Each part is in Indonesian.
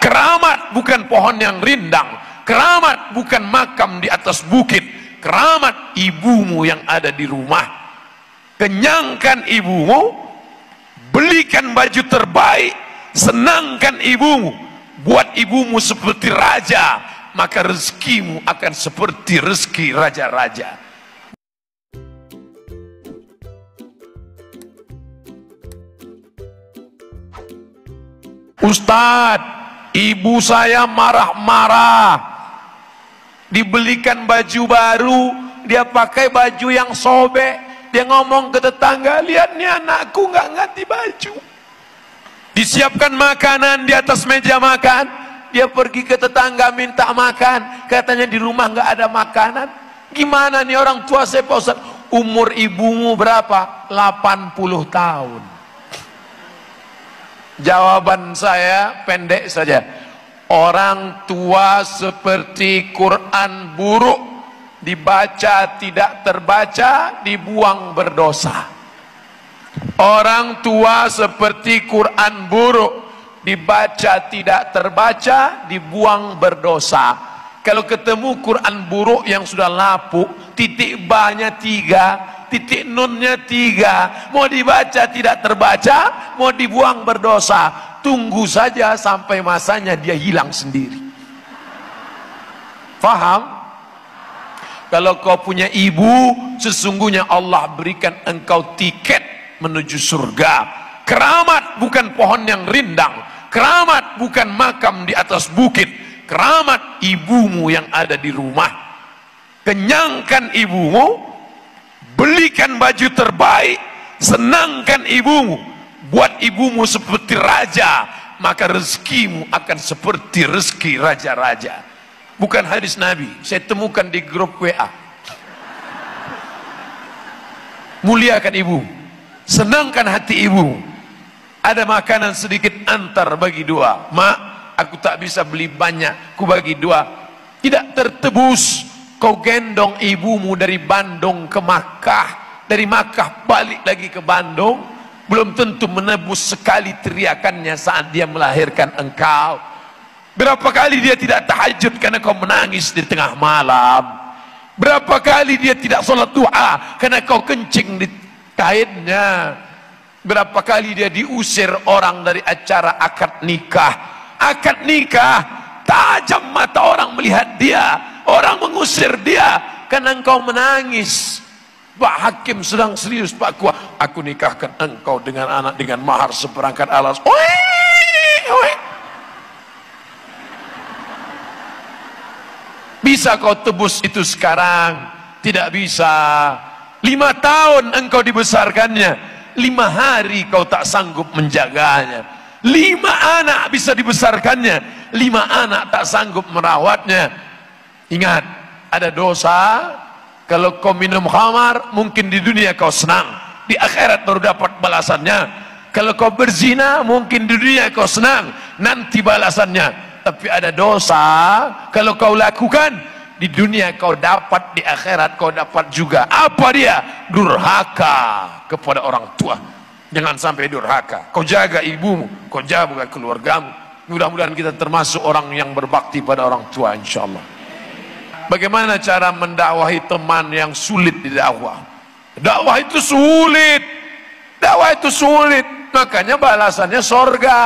Keramat bukan pohon yang rindang, keramat bukan makam di atas bukit, keramat ibumu yang ada di rumah. Kenyangkan ibumu, belikan baju terbaik, senangkan ibumu, buat ibumu seperti raja, maka rezekimu akan seperti rezeki raja-raja. Ustadz, ibu saya marah-marah, dibelikan baju baru, dia pakai baju yang sobek, dia ngomong ke tetangga, lihat nih anakku nggak ganti baju. Disiapkan makanan di atas meja makan, dia pergi ke tetangga minta makan, katanya di rumah nggak ada makanan. Gimana nih orang tua saya Pak Ustadz? Umur ibumu berapa? 80 tahun. Jawaban saya pendek saja. Orang tua seperti Quran buruk, dibaca tidak terbaca, dibuang berdosa. Orang tua seperti Quran buruk, dibaca tidak terbaca, dibuang berdosa. Kalau ketemu Quran buruk yang sudah lapuk, titik ba-nya 3, titik nun-nya 3, mau dibaca tidak terbaca, mau dibuang berdosa. Tunggu saja sampai masanya dia hilang sendiri. Faham? Kalau kau punya ibu, sesungguhnya Allah berikan engkau tiket menuju surga. Keramat bukan pohon yang rindang, keramat bukan makam di atas bukit, keramat ibumu yang ada di rumah. Kenyangkan ibumu, belikan baju terbaik, senangkan ibumu, buat ibumu seperti raja, maka rezekimu akan seperti rezeki raja-raja. Bukan hadis Nabi, saya temukan di grup WA. Muliakan ibu, senangkan hati ibu. Ada makanan sedikit antar bagi dua. Mak, aku tak bisa beli banyak, ku bagi dua. Tidak tertebus kau gendong ibumu dari Bandung ke Makkah, dari Makkah balik lagi ke Bandung, belum tentu menebus sekali teriakannya saat dia melahirkan engkau. Berapa kali dia tidak tahajud karena kau menangis di tengah malam. Berapa kali dia tidak sholat duha karena kau kencing di kainnya. Berapa kali dia diusir orang dari acara akad nikah. Akad nikah, tajam mata orang melihat dia, orang mengusir dia karena engkau menangis. Pak Hakim sedang serius, Pak Kuah, aku nikahkan engkau dengan anak dengan mahar seperangkat alas. Oi, oi. Bisa kau tebus itu sekarang? Tidak bisa. 5 tahun engkau dibesarkannya, 5 hari kau tak sanggup menjaganya. 5 anak bisa dibesarkannya, 5 anak tak sanggup merawatnya. Ingat, ada dosa. Kalau kau minum khamar, mungkin di dunia kau senang, di akhirat baru dapat balasannya. Kalau kau berzina, mungkin di dunia kau senang, nanti balasannya. Tapi ada dosa, kalau kau lakukan, di dunia kau dapat, di akhirat kau dapat juga. Apa dia? Durhaka kepada orang tua. Jangan sampai durhaka. Kau jaga ibumu, kau jaga keluargamu. Mudah-mudahan kita termasuk orang yang berbakti pada orang tua, insyaallah. Bagaimana cara mendakwahi teman yang sulit didakwah? Dakwah itu sulit. Dakwah itu sulit. Makanya balasannya sorga.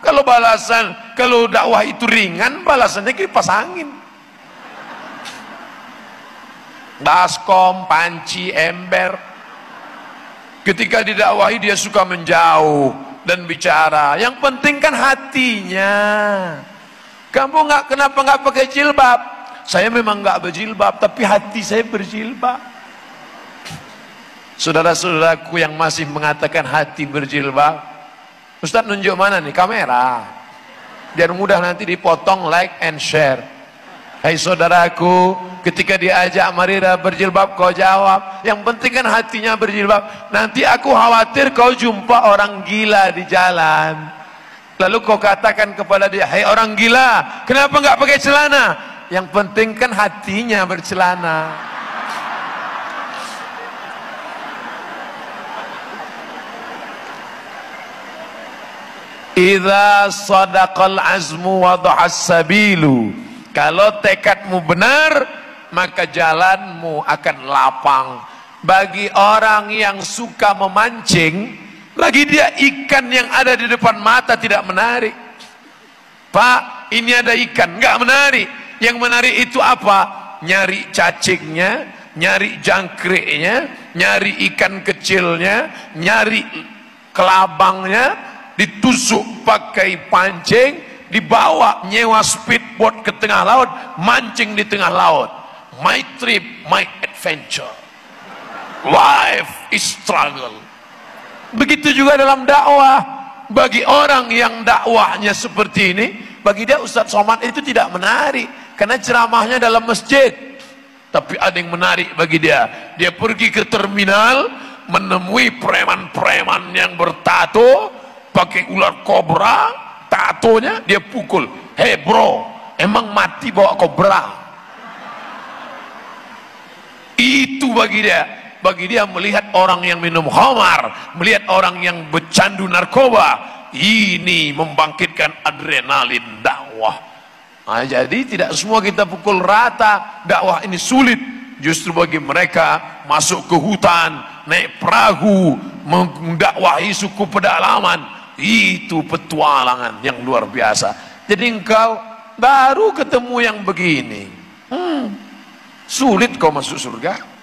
Kalau dakwah itu ringan, balasannya kipas angin. Baskom, panci, ember. Ketika didakwahi dia suka menjauh dan bicara. Yang penting kan hatinya. Kamu kenapa nggak pakai jilbab? Saya memang nggak berjilbab, tapi hati saya berjilbab. Saudara-saudaraku yang masih mengatakan hati berjilbab, Ustadz nunjuk mana nih? Kamera. Biar mudah nanti dipotong, like and share. Hai saudaraku, ketika diajak Marira berjilbab, kau jawab. Yang penting kan hatinya berjilbab. Nanti aku khawatir kau jumpa orang gila di jalan. Lalu kau katakan kepada dia, hai orang gila, kenapa nggak pakai celana? Yang penting kan hatinya bercelana. Idza sadaqal azmu wa dhahas sabilu. Kalau tekadmu benar, maka jalanmu akan lapang. Bagi orang yang suka memancing, bagi dia ikan yang ada di depan mata tidak menarik. Pak, ini ada ikan, nggak menarik. Yang menarik itu apa? Nyari cacingnya, nyari jangkriknya, nyari ikan kecilnya, nyari kelabangnya, ditusuk pakai pancing, dibawa nyewa speedboat ke tengah laut, mancing di tengah laut. My trip, my adventure. Life is struggle. Begitu juga dalam dakwah. Bagi orang yang dakwahnya seperti ini, bagi dia Ustadz Somad itu tidak menarik, karena ceramahnya dalam masjid. Tapi ada yang menarik bagi dia. Dia pergi ke terminal, menemui preman-preman yang bertato, pakai ular kobra, tatonya dia pukul. Hei bro, emang mati bawa kobra? Itu bagi dia. Bagi dia melihat orang yang minum khamar, melihat orang yang bercandu narkoba, ini membangkitkan adrenalin dakwah. Nah, jadi tidak semua kita pukul rata. Dakwah ini sulit. Justru bagi mereka masuk ke hutan, naik perahu, mendakwahi suku pedalaman, itu petualangan yang luar biasa. Jadi engkau baru ketemu yang begini, sulit kau masuk surga.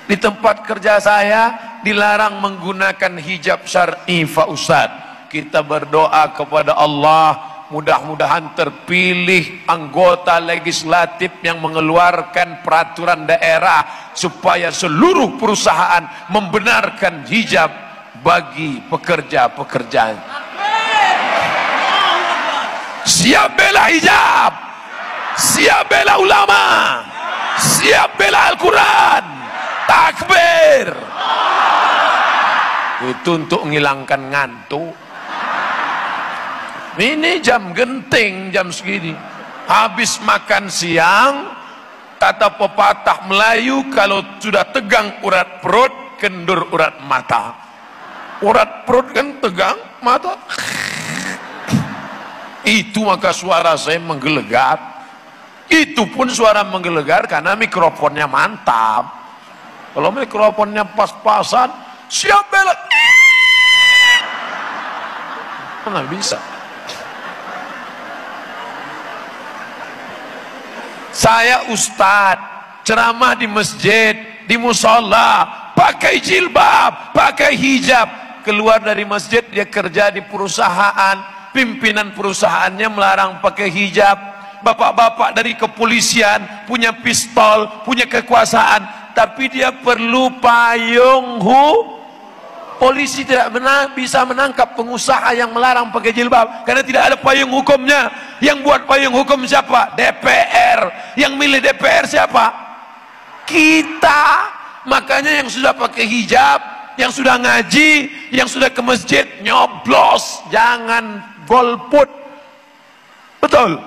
Di tempat kerja saya dilarang menggunakan hijab syar'i, Pak Ustadz. Kita berdoa kepada Allah, mudah-mudahan terpilih anggota legislatif yang mengeluarkan peraturan daerah supaya seluruh perusahaan membenarkan hijab bagi pekerja-pekerja. Siap bela hijab, siap bela ulama, siap bela Al-Quran. Takbir. Itu untuk menghilangkan ngantuk. Ini jam genting, jam segini. Habis makan siang, kata pepatah Melayu, kalau sudah tegang urat perut, kendur urat mata. Urat perut kan tegang, mata. Itu maka suara saya menggelegar. Itu pun suara menggelegar karena mikrofonnya mantap. Kalau mikrofonnya pas-pasan, siap bela, mana bisa. Saya ustadz, ceramah di masjid, di musola, pakai jilbab, pakai hijab. Keluar dari masjid, dia kerja di perusahaan, pimpinan perusahaannya melarang pakai hijab. Bapak-bapak dari kepolisian punya pistol, punya kekuasaan, tapi dia perlu payung polisi tidak bisa menangkap pengusaha yang melarang pakai jilbab karena tidak ada payung hukumnya. Yang buat payung hukum siapa? DPR. Yang milih DPR siapa? Kita. Makanya yang sudah pakai hijab, yang sudah ngaji, yang sudah ke masjid, nyoblos, jangan golput. Betul?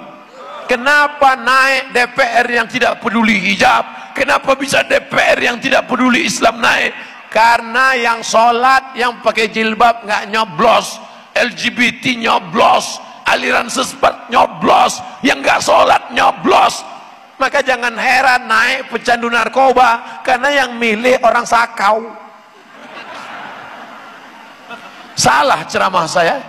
Kenapa naik DPR yang tidak peduli hijab? Kenapa bisa DPR yang tidak peduli Islam naik? Karena yang sholat, yang pakai jilbab nggak nyoblos, LGBT nyoblos, aliran sesat nyoblos, yang nggak sholat nyoblos. Maka jangan heran naik pecandu narkoba, karena yang milih orang sakau. Salah ceramah saya?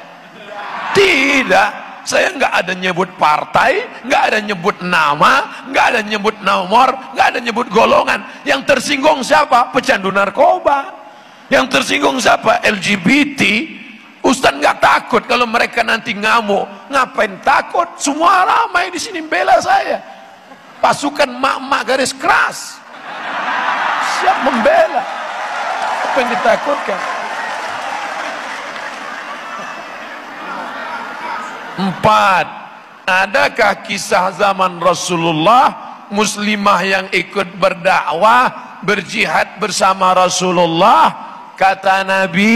Tidak. Saya nggak ada nyebut partai, nggak ada nyebut nama, nggak ada nyebut nomor, nggak ada nyebut golongan. Yang tersinggung siapa? Pecandu narkoba. Yang tersinggung siapa? LGBT. Ustaz nggak takut kalau mereka nanti ngamuk. Ngapain takut? Semua ramai di sini bela saya. Pasukan mak-mak garis keras, siap membela. Apa yang ditakutkan? 4. Adakah kisah zaman Rasulullah muslimah yang ikut berdakwah, berjihad bersama Rasulullah? Kata Nabi,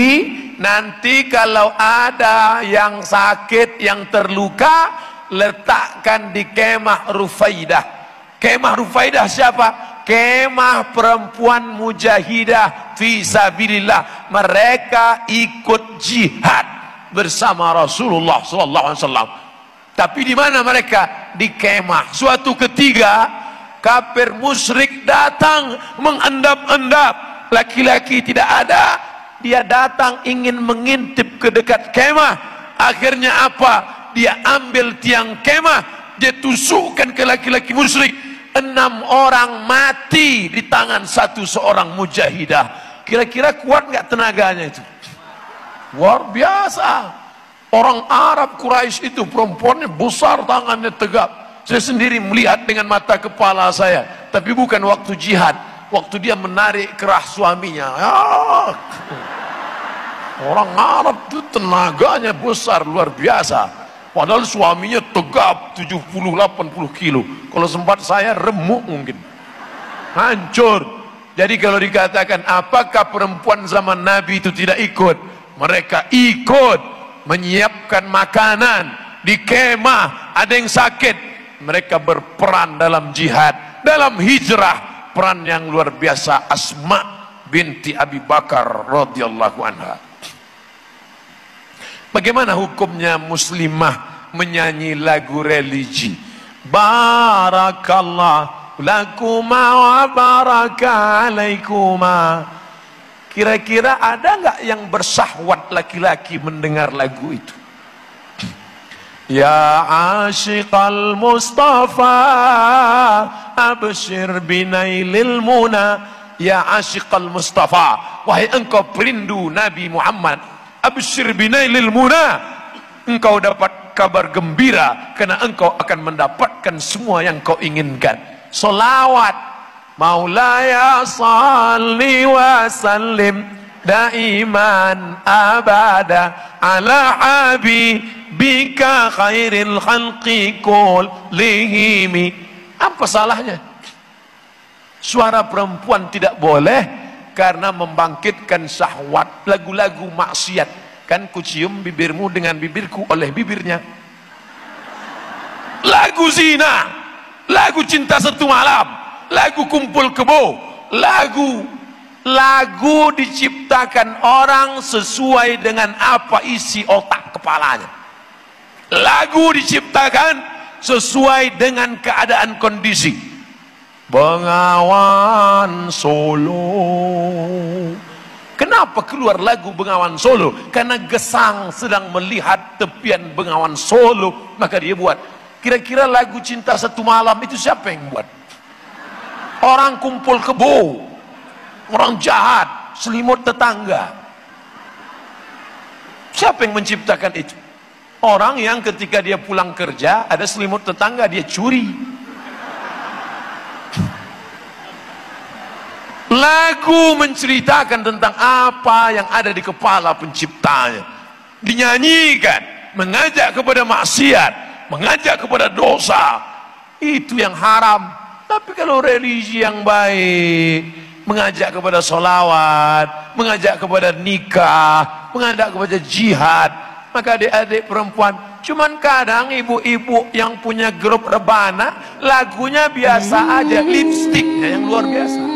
nanti kalau ada yang sakit, yang terluka, letakkan di kemah Rufaidah. Kemah Rufaidah siapa? Kemah perempuan mujahidah fi sabilillah. Mereka ikut jihad. bersama Rasulullah SAW. Tapi di mana mereka? Di kemah. Suatu ketika kafir musyrik datang mengendap-endap, laki-laki tidak ada, dia datang ingin mengintip ke dekat kemah. Akhirnya apa? Dia ambil tiang kemah, dia tusukkan ke laki-laki musyrik. 6 orang mati di tangan seorang mujahidah. Kira-kira kuat nggak tenaganya itu? Luar biasa. Orang Arab Quraisy itu perempuannya besar, tangannya tegap. Saya sendiri melihat dengan mata kepala saya. Tapi bukan waktu jihad, waktu dia menarik kerah suaminya. Ya. Orang Arab itu tenaganya besar, luar biasa. Padahal suaminya tegap 70-80 kilo. Kalau sempat saya remuk mungkin. Hancur. Jadi kalau dikatakan apakah perempuan zaman Nabi itu tidak ikut? Mereka ikut menyiapkan makanan di kemah. Ada yang sakit, mereka berperan dalam jihad, dalam hijrah. Peran yang luar biasa. Asma binti Abi Bakar radhiyallahu anha. Bagaimana hukumnya muslimah menyanyi lagu religi? Barakallah lakuma wa baraka alaikuma. Kira-kira ada nggak yang bersahwat laki-laki mendengar lagu itu? Ya ashiqal Mustafa abshir binailil muna. Ya ashiqal Mustafa, wahai engkau perindu Nabi Muhammad, abshir binailil muna, engkau dapat kabar gembira karena engkau akan mendapatkan semua yang kau inginkan. Salawat Maulaya salli wa sallim daiman abada ala habibika khairil khalqi kullihim. Apa salahnya? Suara perempuan tidak boleh karena membangkitkan syahwat. Lagu-lagu maksiat, kan ku cium bibirmu dengan bibirku oleh bibirnya. Lagu zina, lagu cinta satu malam, lagu kumpul kebo, lagu diciptakan orang sesuai dengan apa isi otak kepalanya. Lagu diciptakan sesuai dengan keadaan kondisi. Bengawan Solo. Kenapa keluar lagu Bengawan Solo? Karena Gesang sedang melihat tepian Bengawan Solo, maka dia buat. Kira-kira lagu cinta satu malam itu siapa yang buat? Orang kumpul kebo, orang jahat, selimut tetangga. Siapa yang menciptakan itu? Orang yang ketika dia pulang kerja ada selimut tetangga, dia curi. Lagu menceritakan tentang apa yang ada di kepala penciptanya, dinyanyikan, mengajak kepada maksiat, mengajak kepada dosa. Itu yang haram. Tapi kalau religi yang baik, mengajak kepada sholawat, mengajak kepada nikah, mengajak kepada jihad, maka adik-adik perempuan, cuman kadang ibu-ibu yang punya grup rebana, lagunya biasa aja, lipstiknya yang luar biasa.